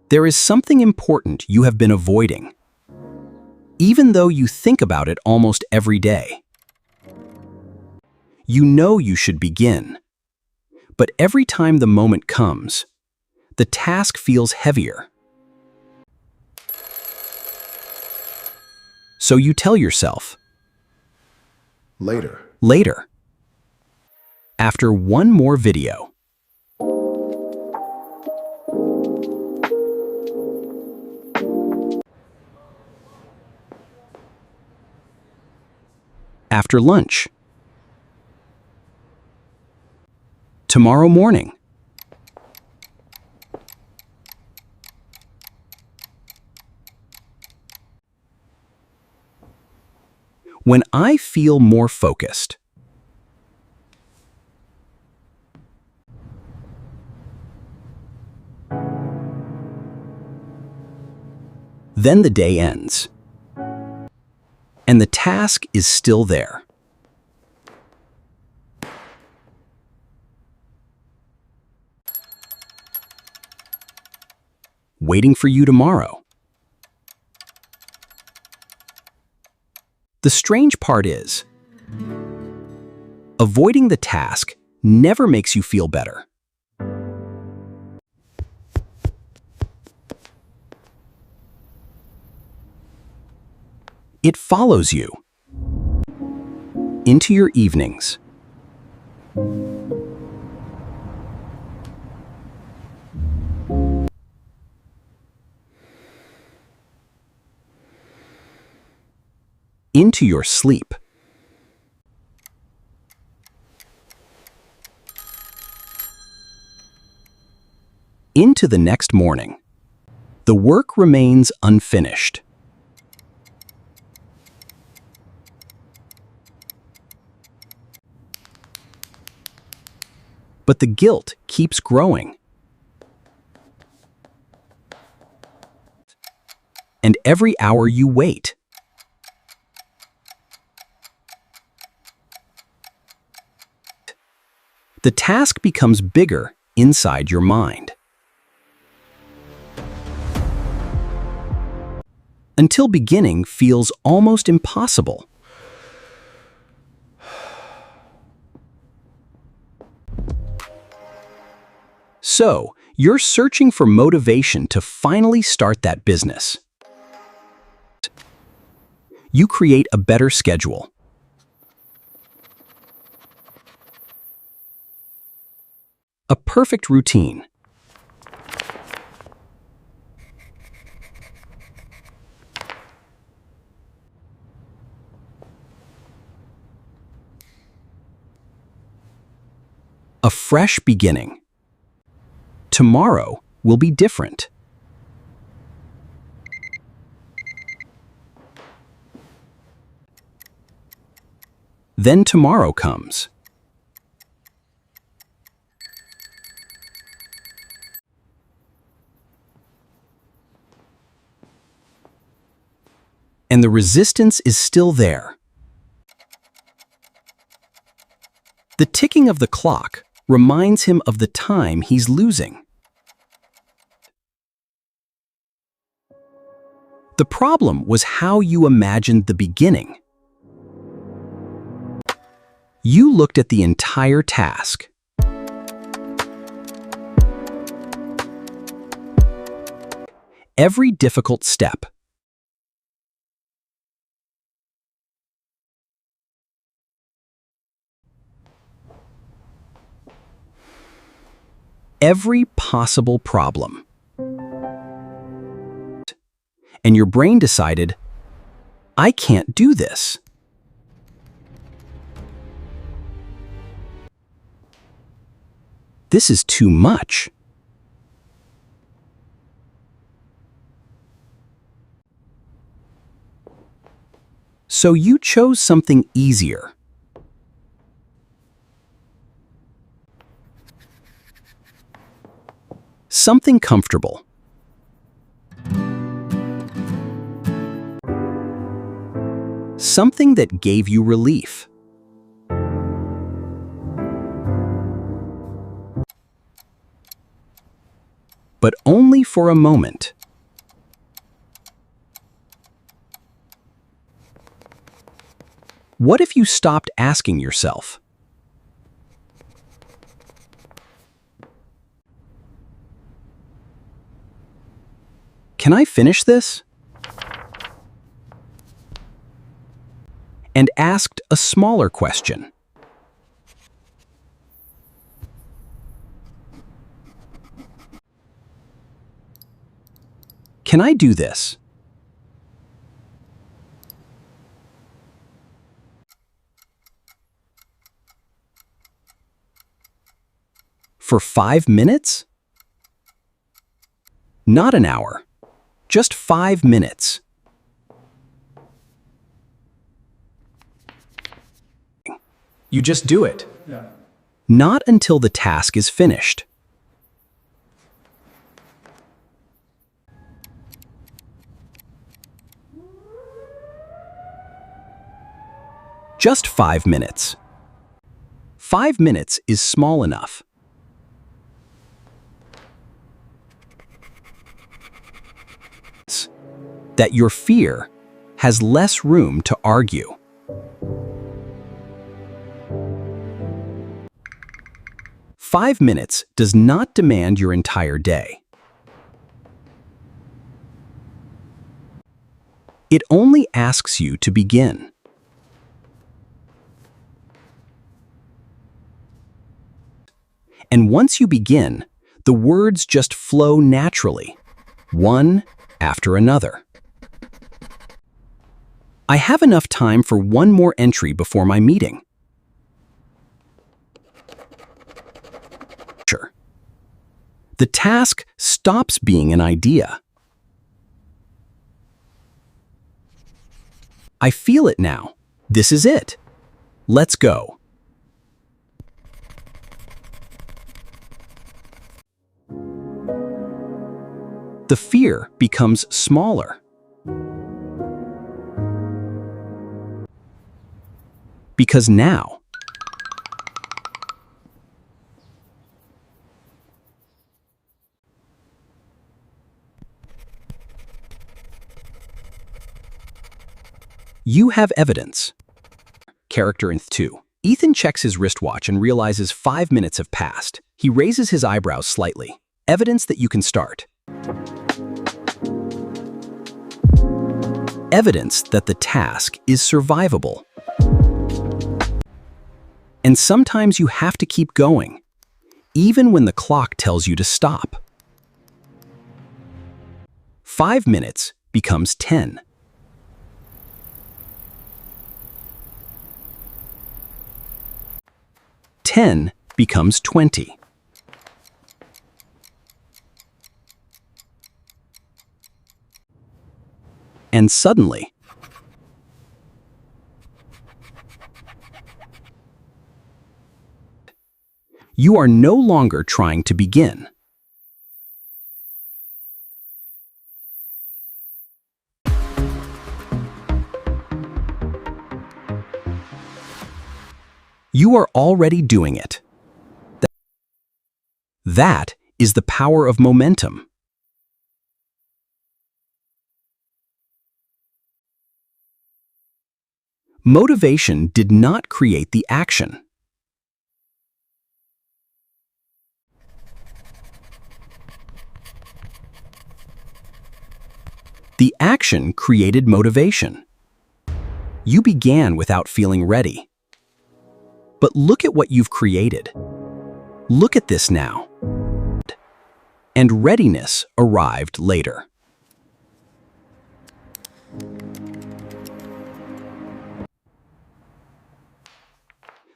There is something important you have been avoiding, even though you think about it almost every day. You know you should begin, but every time the moment comes, the task feels heavier. So you tell yourself, later, after one more video. After lunch. Tomorrow morning. When I feel more focused. Then the day ends, and the task is still there. Waiting for you tomorrow. The strange part is, avoiding the task never makes you feel better. It follows you into your evenings. Into your sleep. Into the next morning. The work remains unfinished. But the guilt keeps growing. And every hour you wait, the task becomes bigger inside your mind. Until beginning feels almost impossible. So, you're searching for motivation to finally start that business. You create a better schedule. A perfect routine. A fresh beginning. Tomorrow will be different. Then tomorrow comes. And the resistance is still there. The ticking of the clock reminds him of the time he's losing. The problem was how you imagined the beginning. You looked at the entire task. Every difficult step. Every possible problem. And your brain decided, I can't do this. This is too much. So you chose something easier. Something comfortable. Something that gave you relief. but only for a moment. What if you stopped asking yourself, "Can I finish this?" and asked a smaller question. "Can I do this?" For 5 minutes? Not an hour, just 5 minutes. You just do it. Yeah. Not until the task is finished. Just 5 minutes. 5 minutes is small enough. That your fear has less room to argue. Five minutes does not demand your entire day. It only asks you to begin. And once you begin, the words just flow naturally, one after another. I have enough time for one more entry before my meeting. The task stops being an idea. I feel it now. This is it. Let's go. The fear becomes smaller. Because now, you have evidence. Character in 2. Ethan checks his wristwatch and realizes 5 minutes have passed. He raises his eyebrows slightly. Evidence that you can start. Evidence that the task is survivable. And sometimes you have to keep going, even when the clock tells you to stop. 5 minutes becomes 10. 10 becomes 20. And suddenly, you are no longer trying to begin. You are already doing it. That is the power of momentum. Motivation did not create the action. The action created motivation. You began without feeling ready. But look at what you've created. Look at this now. And readiness arrived later.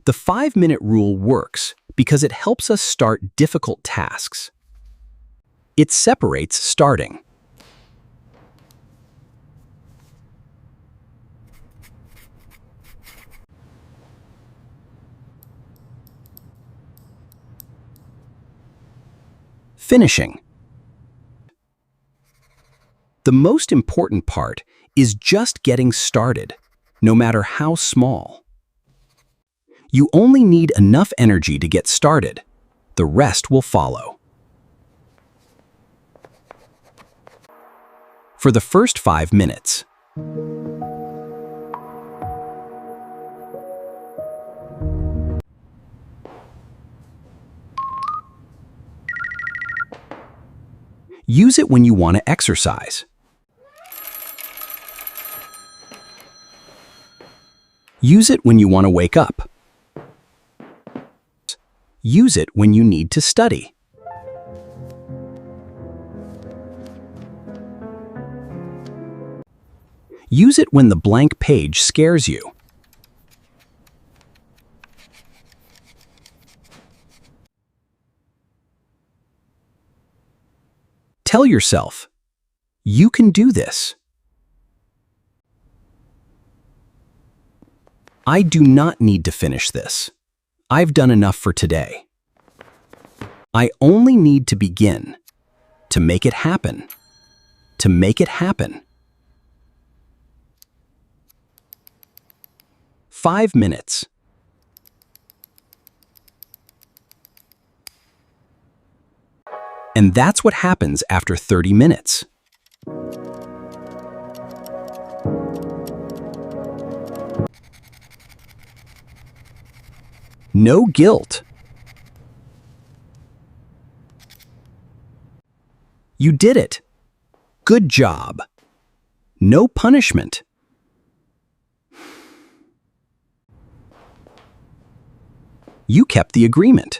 The 5-minute rule works because it helps us start difficult tasks. It separates starting. Finishing. The most important part is just getting started, no matter how small. You only need enough energy to get started. The rest will follow. for the first 5 minutes. Use it when you want to exercise. Use it when you want to wake up. Use it when you need to study. Use it when the blank page scares you. Tell yourself, you can do this. I do not need to finish this. I've done enough for today. I only need to begin, to make it happen, to make it happen. 5 minutes. And that's what happens after 30 minutes. No guilt. You did it. Good job. No punishment. You kept the agreement.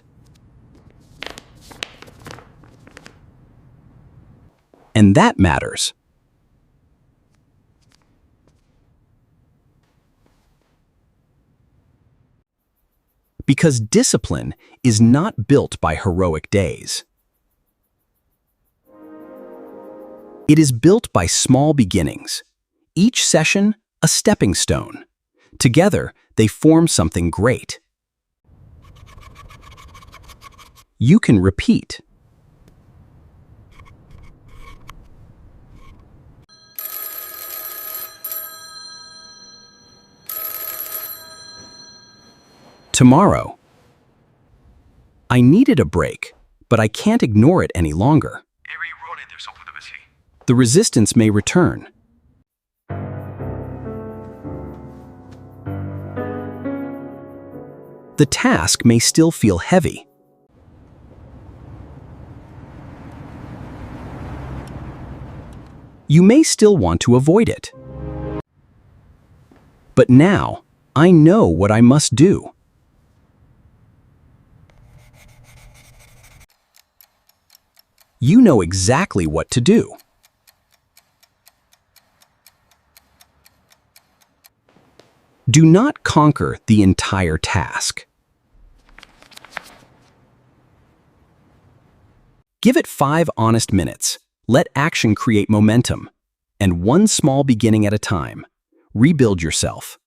And that matters. Because discipline is not built by heroic days. It is built by small beginnings. Each session, a stepping stone. Together, they form something great. You can repeat. Tomorrow. I needed a break, but I can't ignore it any longer. The resistance may return. The task may still feel heavy. You may still want to avoid it. But now, I know what I must do. You know exactly what to do. Do not conquer the entire task. Give it 5 honest minutes. Let action create momentum. And one small beginning at a time. Rebuild yourself.